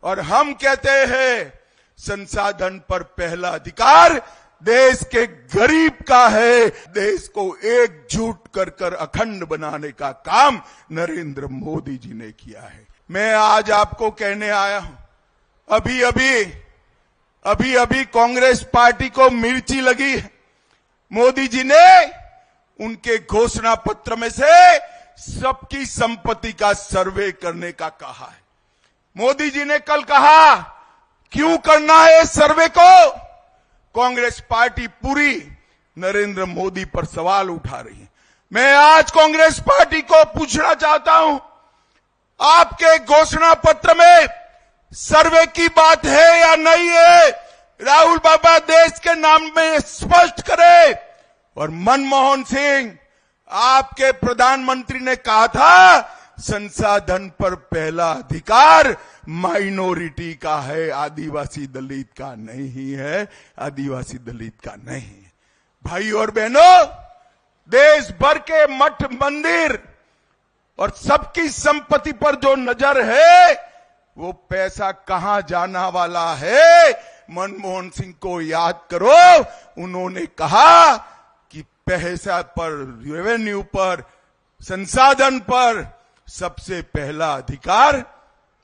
और हम कहते हैं संसाधन पर पहला अधिकार देश के गरीब का है। देश को एकजुट कर कर अखंड बनाने का काम नरेंद्र मोदी जी ने किया है। मैं आज आपको कहने आया हूं, अभी अभी कांग्रेस पार्टी को मिर्ची लगी है। मोदी जी ने उनके घोषणा पत्र में से सबकी संपत्ति का सर्वे करने का कहा है। मोदी जी ने कल कहा क्यों करना है सर्वे को? कांग्रेस पार्टी पूरी नरेंद्र मोदी पर सवाल उठा रही है। मैं आज कांग्रेस पार्टी को पूछना चाहता हूं, आपके घोषणा पत्र में सर्वे की बात है या नहीं है? राहुल बाबा देश के नाम में स्पष्ट करे। और मनमोहन सिंह, आपके प्रधानमंत्री ने कहा था संसाधन पर पहला अधिकार माइनॉरिटी का है, आदिवासी दलित का नहीं है, आदिवासी दलित का नहीं है। भाई और बहनों, देश भर के मठ मंदिर और सबकी संपत्ति पर जो नजर है वो पैसा कहां जाना वाला है? मनमोहन सिंह को याद करो, उन्होंने कहा कि पैसा पर, रेवेन्यू पर, संसाधन पर सबसे पहला अधिकार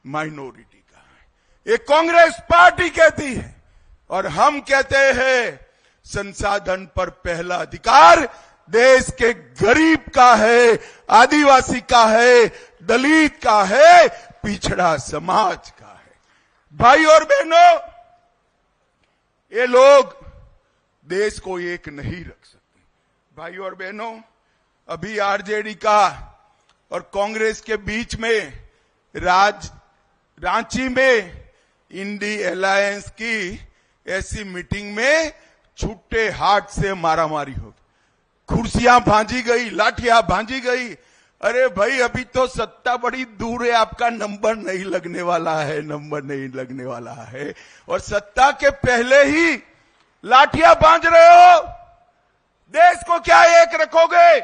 माइनॉरिटी का है। ये कांग्रेस पार्टी कहती है और हम कहते हैं संसाधन पर पहला अधिकार देश के गरीब का है, आदिवासी का है, दलित का है, पिछड़ा समाज का है। भाई और बहनों, ये लोग देश को एक नहीं रख सकते। भाई और बहनों, अभी आरजेडी का और कांग्रेस के बीच में रांची में इंडी अलायंस की ऐसी मीटिंग में छुट्टे हाथ से मारामारी हो गई, कुर्सियां भांजी गई, लाठियां भांजी गई। अरे भाई, अभी तो सत्ता बड़ी दूर है, आपका नंबर नहीं लगने वाला है और सत्ता के पहले ही लाठियां बांध रहे हो। देश को क्या एक रखोगे?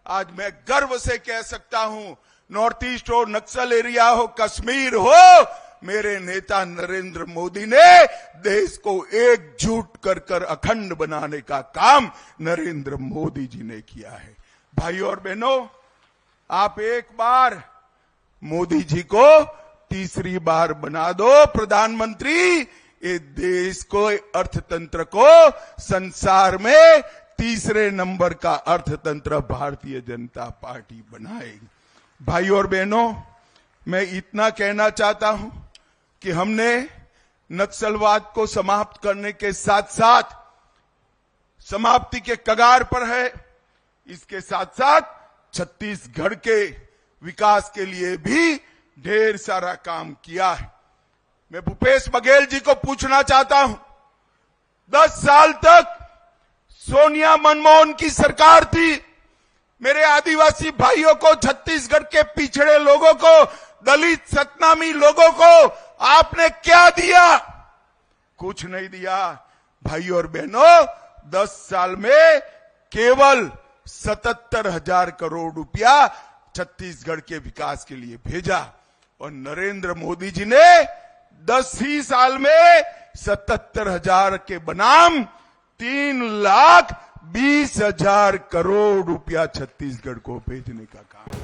आज मैं गर्व से कह सकता हूं, नॉर्थ ईस्ट हो, नक्सल एरिया हो, कश्मीर हो, मेरे नेता नरेंद्र मोदी ने देश को एकजुट कर कर अखंड बनाने का काम नरेंद्र मोदी जी ने किया है। भाई और बहनों, आप एक बार मोदी जी को तीसरी बार बना दो प्रधानमंत्री, ये देश को, अर्थतंत्र को संसार में तीसरे नंबर का अर्थतंत्र भारतीय जनता पार्टी बनाएगी। भाई और बहनों, मैं इतना कहना चाहता हूं कि हमने नक्सलवाद को समाप्त करने के साथ साथ, समाप्ति के कगार पर है, इसके साथ साथ छत्तीसगढ़ के विकास के लिए भी ढेर सारा काम किया है। मैं भूपेश बघेल जी को पूछना चाहता हूं, 10 साल तक सोनिया मनमोहन की सरकार थी। मेरे आदिवासी भाइयों को, छत्तीसगढ़ के पिछड़े लोगों को, दलित सतनामी लोगों को आपने क्या दिया? कुछ नहीं दिया। भाई और बहनों, 10 साल में केवल 77,000 करोड़ रुपया छत्तीसगढ़ के विकास के लिए भेजा और नरेंद्र मोदी जी ने 10 ही साल में 77,000 के बनाम 3,20,000 करोड़ रुपया छत्तीसगढ़ को भेजने का काम।